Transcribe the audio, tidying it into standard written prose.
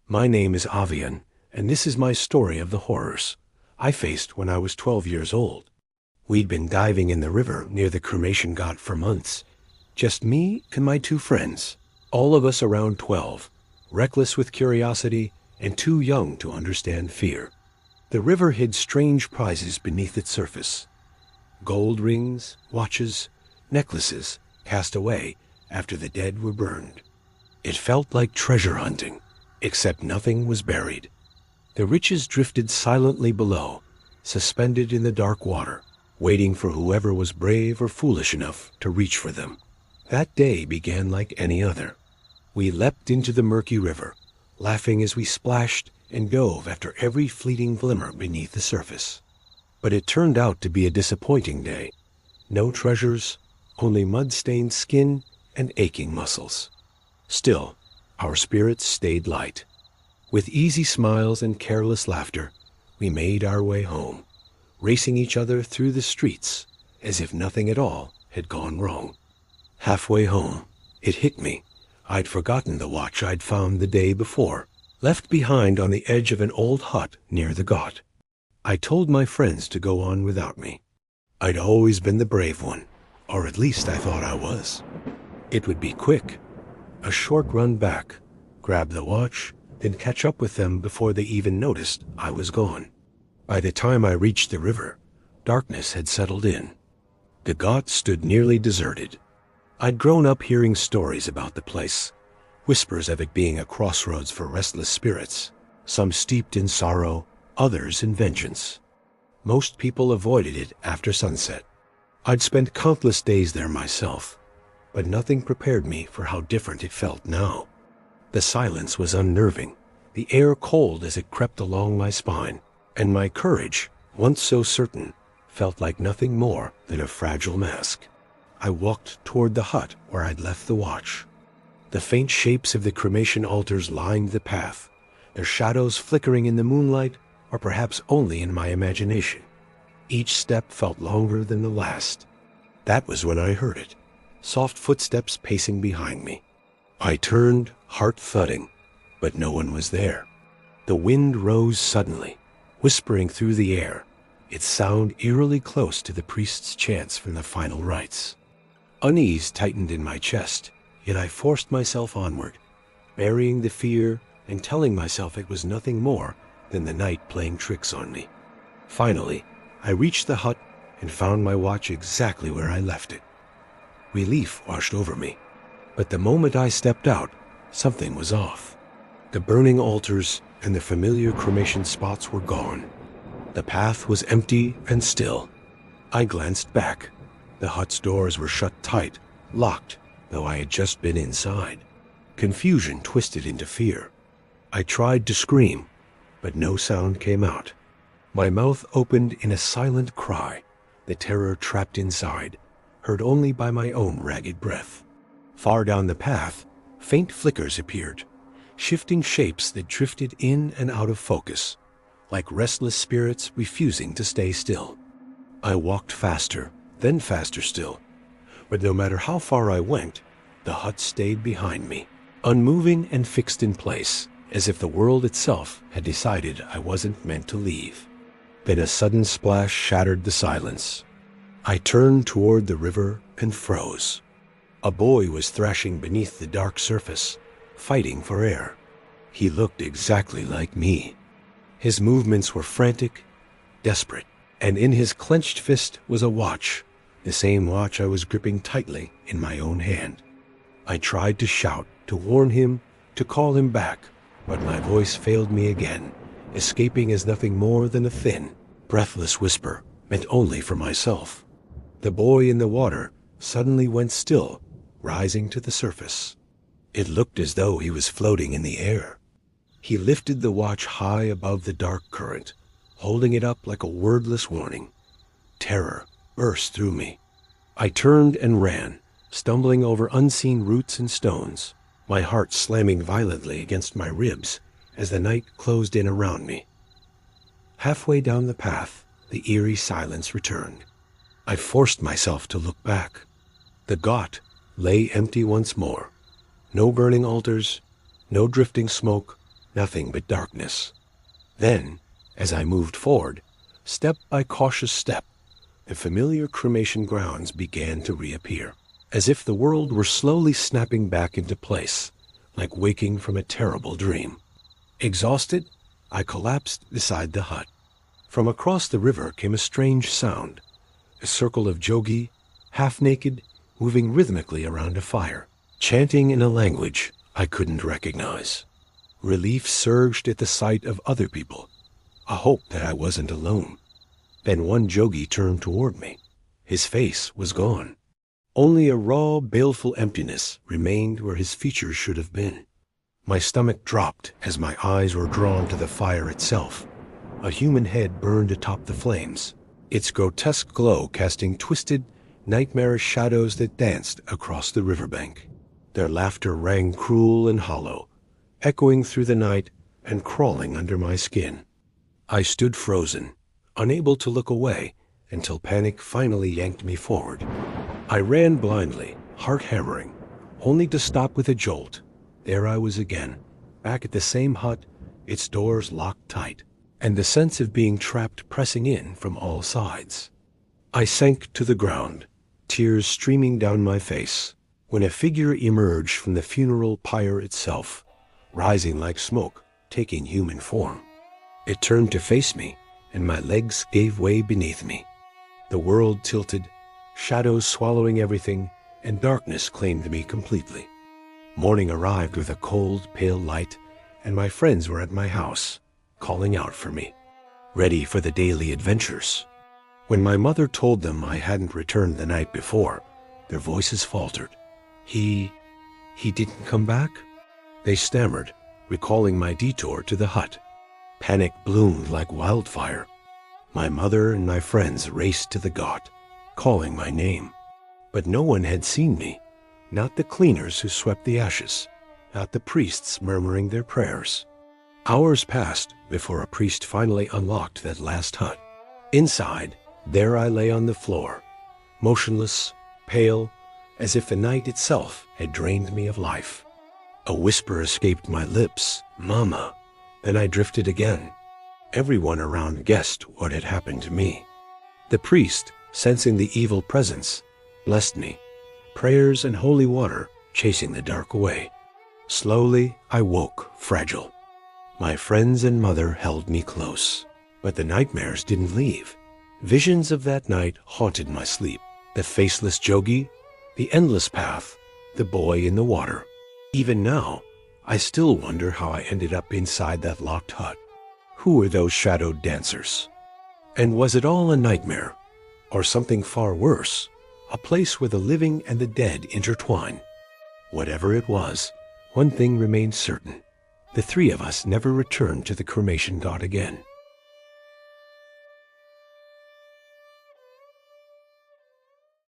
My name is Avyan, and this is my story of the horrors I faced when I was 12 years old. We'd been diving in the river near the Cremation Ghat for months. Just me and my two friends, all of us around 12, reckless with curiosity and too young to understand fear. The river hid strange prizes beneath its surface. Gold rings, watches, necklaces cast away after the dead were burned. It felt like treasure hunting, except nothing was buried. The riches drifted silently below, suspended in the dark water, waiting for whoever was brave or foolish enough to reach for them. That day began like any other. We leapt into the murky river, laughing as we splashed and dove after every fleeting glimmer beneath the surface. But it turned out to be a disappointing day. No treasures, only mud-stained skin and aching muscles. Still, our spirits stayed light. With easy smiles and careless laughter, we made our way home, racing each other through the streets as if nothing at all had gone wrong. Halfway home, it hit me. I'd forgotten the watch I'd found the day before, left behind on the edge of an old hut near the Ghat. I told my friends to go on without me. I'd always been the brave one, or at least I thought I was. It would be quick. A short run back, grab the watch, then catch up with them before they even noticed I was gone. By the time I reached the river, darkness had settled in. The Ghat stood nearly deserted. I'd grown up hearing stories about the place, whispers of it being a crossroads for restless spirits, some steeped in sorrow, others in vengeance. Most people avoided it after sunset. I'd spent countless days there myself, but nothing prepared me for how different it felt now. The silence was unnerving, the air cold as it crept along my spine, and my courage, once so certain, felt like nothing more than a fragile mask. I walked toward the hut where I'd left the watch. The faint shapes of the cremation altars lined the path, their shadows flickering in the moonlight, or perhaps only in my imagination. Each step felt longer than the last. That was when I heard it, soft footsteps pacing behind me. I turned, heart thudding, but no one was there. The wind rose suddenly, whispering through the air, its sound eerily close to the priest's chants from the final rites. Unease tightened in my chest, yet I forced myself onward, burying the fear and telling myself it was nothing more than the night playing tricks on me. Finally, I reached the hut and found my watch exactly where I left it. Relief washed over me, but the moment I stepped out, something was off. The burning altars and the familiar cremation spots were gone. The path was empty and still. I glanced back. The hut's doors were shut tight, locked, though I had just been inside. Confusion twisted into fear. I tried to scream, but no sound came out. My mouth opened in a silent cry, the terror trapped inside, heard only by my own ragged breath. Far down the path, faint flickers appeared, shifting shapes that drifted in and out of focus, like restless spirits refusing to stay still. I walked faster, then faster still, but no matter how far I went, the hut stayed behind me, unmoving and fixed in place, as if the world itself had decided I wasn't meant to leave. Then a sudden splash shattered the silence. I turned toward the river and froze. A boy was thrashing beneath the dark surface, fighting for air. He looked exactly like me. His movements were frantic, desperate, and in his clenched fist was a watch, the same watch I was gripping tightly in my own hand. I tried to shout, to warn him, to call him back, but my voice failed me again, escaping as nothing more than a thin, breathless whisper meant only for myself. The boy in the water suddenly went still, rising to the surface. It looked as though he was floating in the air. He lifted the watch high above the dark current, holding it up like a wordless warning. Terror burst through me. I turned and ran, stumbling over unseen roots and stones, my heart slamming violently against my ribs as the night closed in around me. Halfway down the path, the eerie silence returned. I forced myself to look back. The Ghat lay empty once more. No burning altars, no drifting smoke, Nothing but darkness. Then, as I moved forward, step by cautious step, the familiar cremation grounds began to reappear, as if the world were slowly snapping back into place, like waking from a terrible dream. Exhausted, I collapsed beside the hut. From across the river came a strange sound, a circle of jogi, half-naked, moving rhythmically around a fire, chanting in a language I couldn't recognize. Relief surged at the sight of other people, a hope that I wasn't alone. Then one jogi turned toward me. His face was gone. Only a raw, baleful emptiness remained where his features should have been. My stomach dropped as my eyes were drawn to the fire itself. A human head burned atop the flames, its grotesque glow casting twisted, nightmarish shadows that danced across the riverbank. Their laughter rang cruel and hollow, echoing through the night and crawling under my skin. I stood frozen, unable to look away until panic finally yanked me forward. I ran blindly, heart hammering, only to stop with a jolt. There I was again, back at the same hut, its doors locked tight, and the sense of being trapped pressing in from all sides. I sank to the ground, tears streaming down my face, when a figure emerged from the funeral pyre itself, rising like smoke, taking human form. It turned to face me, and my legs gave way beneath me. The world tilted, shadows swallowing everything, and darkness claimed me completely. Morning arrived with a cold, pale light, and my friends were at my house, calling out for me, ready for the daily adventures. When my mother told them I hadn't returned the night before, their voices faltered. He didn't come back? They stammered, recalling my detour to the hut. Panic bloomed like wildfire. My mother and my friends raced to the ghat, calling my name. But no one had seen me, not the cleaners who swept the ashes, not the priests murmuring their prayers. Hours passed before a priest finally unlocked that last hut. Inside, there I lay on the floor, motionless, pale, as if the night itself had drained me of life. A whisper escaped my lips, "Mama." Then I drifted again. Everyone around guessed what had happened to me. The priest, sensing the evil presence, blessed me, prayers and holy water chasing the dark away. Slowly, I woke, fragile. My friends and mother held me close, but the nightmares didn't leave. Visions of that night haunted my sleep. The faceless jogi, the endless path, the boy in the water. Even now, I still wonder how I ended up inside that locked hut. Who were those shadowed dancers? And was it all a nightmare? Or something far worse? A place where the living and the dead intertwine? Whatever it was, one thing remained certain. The three of us never returned to the Cremation Ghat again.